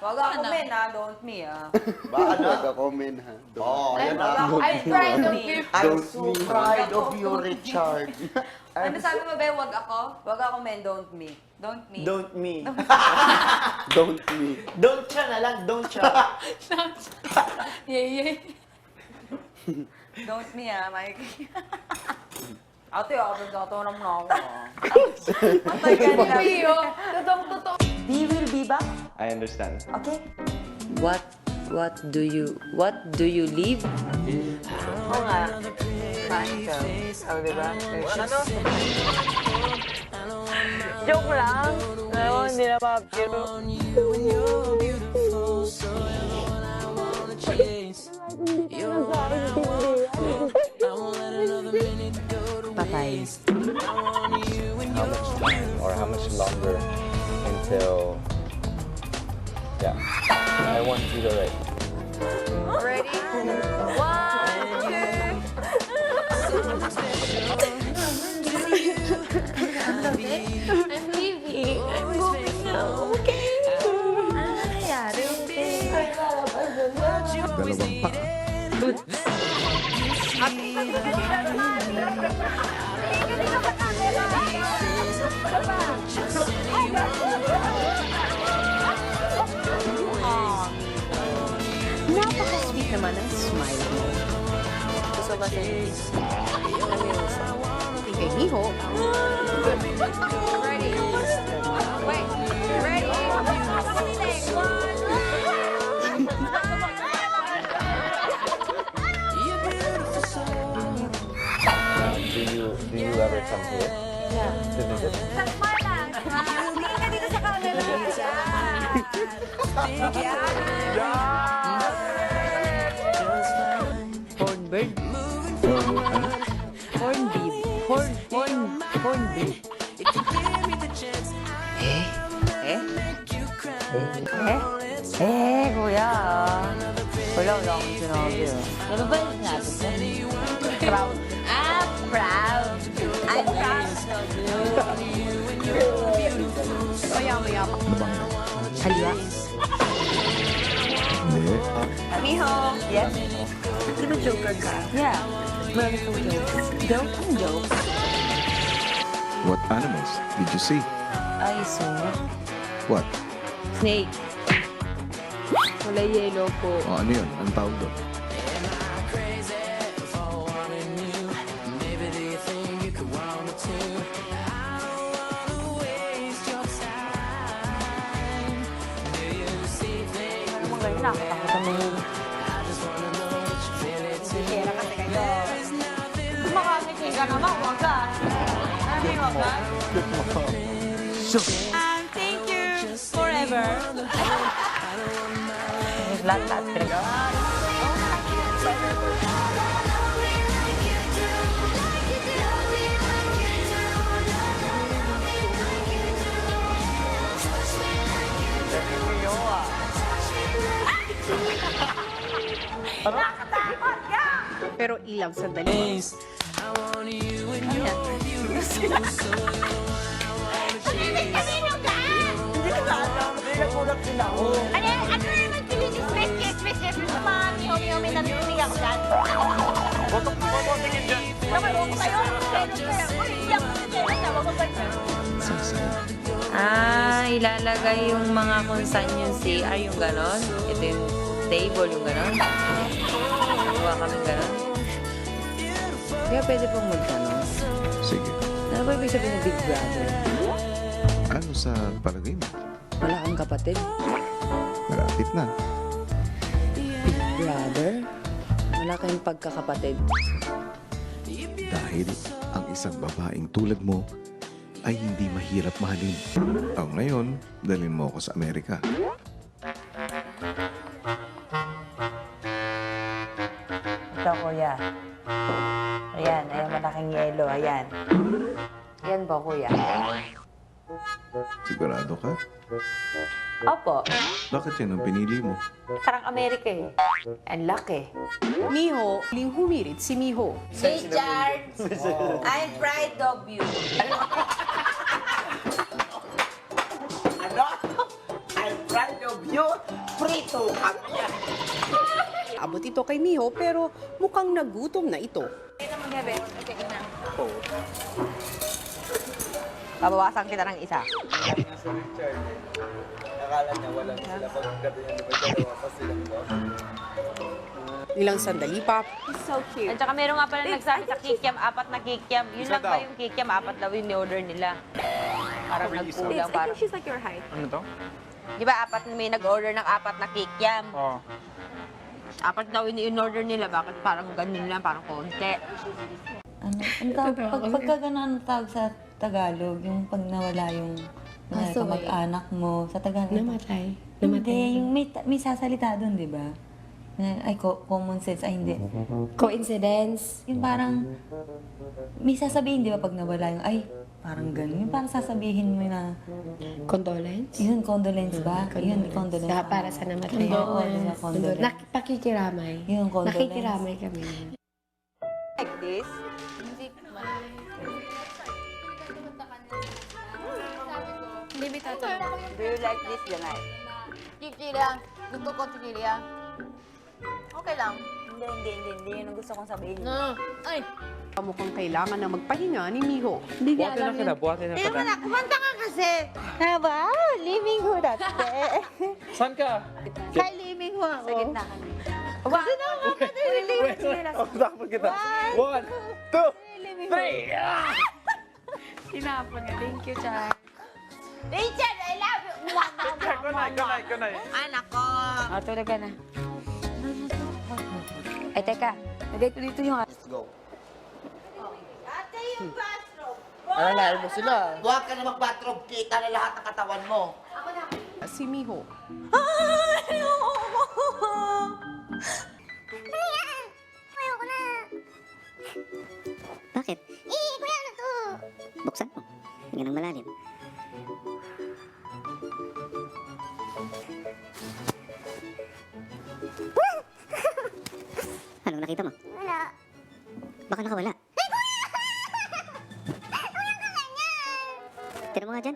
Wag ako men ha, don't me ha. Ba, ano? Nagka-comment ha. Oo, yan Wag na. ako I'm proud of you. I'm so proud of you, Richard. Ano sabi mo ba, wag ako? Wag ako men, don't me. Don't me. Don't me. Don't me. Don't siya na lang, don't siya. Yay. Don't me ha, Mikey. Ate, ako nagkataon na ako. Antay ka nila. Pio, totoo. We will be back, I understand. okay? What do you leave? Oo nga. Fine ka. Oh, diba? Ano? Joke lang. Ano, hindi na mapiro. Patay. How much time or how much longer until... Yeah. I want you to write. Ready? 1, 2. I'm leaving. I'm going now. Okay. Nangyayari, Dalawang pa. Napaka-sweet naman ang smile mo. Gusto ba sa'yo? Kay Miho. Ready? Wait. Ready? Do you ever come here? Yeah. To visit? Tingin ka dito sa camera. Hornbird. Hornbeam. Hornbeam. Kuya. Wala akong sinabi. Ano ba yung sinabi ko? Proud. Proud. I'm proud of you. Maya. Haliwa. Hindi. Miho. Yes? Di ba joker ka? Yeah. Marami kang jokes. Joke? What animals did you see? I saw What? snake. Kulay yellow po. O ano yun? Anong tawag doon? Ang galing nakakatakot ang mga. Kera kasi kayo. Makakiki ka naman, wag ka. Ay, wag ka. And thank you forever. Lahat pinagawa. Pero ilang sandali. Ano naman Chris? Mami, may narinig ako dyan. Botok dyan. Naman, tayo. Uy, iyak ko siya. Wag mo ba Ilalagay yung mga kung saan yung CR, yung ganon. Ito yung table, yung ganon. Gawa kami ganon. Kaya pwede pong magtanong. Sige. Ano ba ibig sabihin ng Big Brother? Ano sa palagay mo? Wala kang kapatid? Malapit na. Big Brother? Wala kayong pagkakapatid? Dahil ang isang babaeng tulad mo ay hindi mahirap mahalin. Ngayon, dalhin mo ako sa Amerika. Ito, kuya. Ayan, malaking yelo. Ayan. Yan po, kuya. Sigurado ka? Opo. Bakit yan ang pinili mo? Parang Amerika eh. Ang laki. Miho, huling humirit si Miho. Richard, I'm proud of you. Ano? I'm proud of you. ito kay Miho pero mukhang nagutom na ito. Babawasan kita ng isa. Akala niya walang sila. Pagkagabi niya, di ba dalawa pa silang boss? Ilang sandali pa, At saka meron nga pala nagsabi sa kikiam, 4 na kikiam. Yun lang ba yung kikiam, 4 daw yung order nila. Parang nagkulang. Parang, she's like your height. Ano to? di ba, may nag-order ng 4 na kikiam. Oo. 4 daw yung in-order nila. Bakit parang ganun lang, parang konti. Pagka ganun ang tawag sa Tagalog, yung pag nawala yung kamag-anak mo, sa Tagalog. namatay. Hindi, yung may sasalita doon, di ba? Ay, common sense, ay hindi. Coincidence. Yung parang, may sasabihin, di ba, pag nawala yung, ay, parang ganun. Yung parang sasabihin mo na, Condolence? yun, condolence ba? Yun, condolence. Para sa namatay. Oo, diba, condolence. Pakikiramay. Yun, condolence. Nakikiramay kami. Like this. Do you like this, Janay? Kikilian. Gusto ko kikilian. Okay lang. Hindi. Yun ang gusto kong sabihin. Ay. Mukhang kailangan na magpahinga ni Miho. Buhatin na kita, buhatin na kita. Kumanta ka kasi. Ba? Living ho dati. Saan ka? Kay Liming ho ako. Sa gitna ka niya. Ako dapat kita. 1, 2, 3! Tinapon niya. Thank you, Chan. Richard, I love you. Kunay. Ay, nako. Tulog ka na. Ay, teka. Lagay ko dito yung... Let's go. Ate, yung bathroom. Alalayan mo sila. Huwag ka na mag-bathrobe. Kita na lahat ng katawan mo. Si Miho. Ayoko na. Bakit? Kuya, ano to? Buksan mo. Tingnan ng malalim. Ano nakita mo? Wala. Baka nakawala. Ay, kuya! Kuya ka ganyan! Tira mo nga dyan.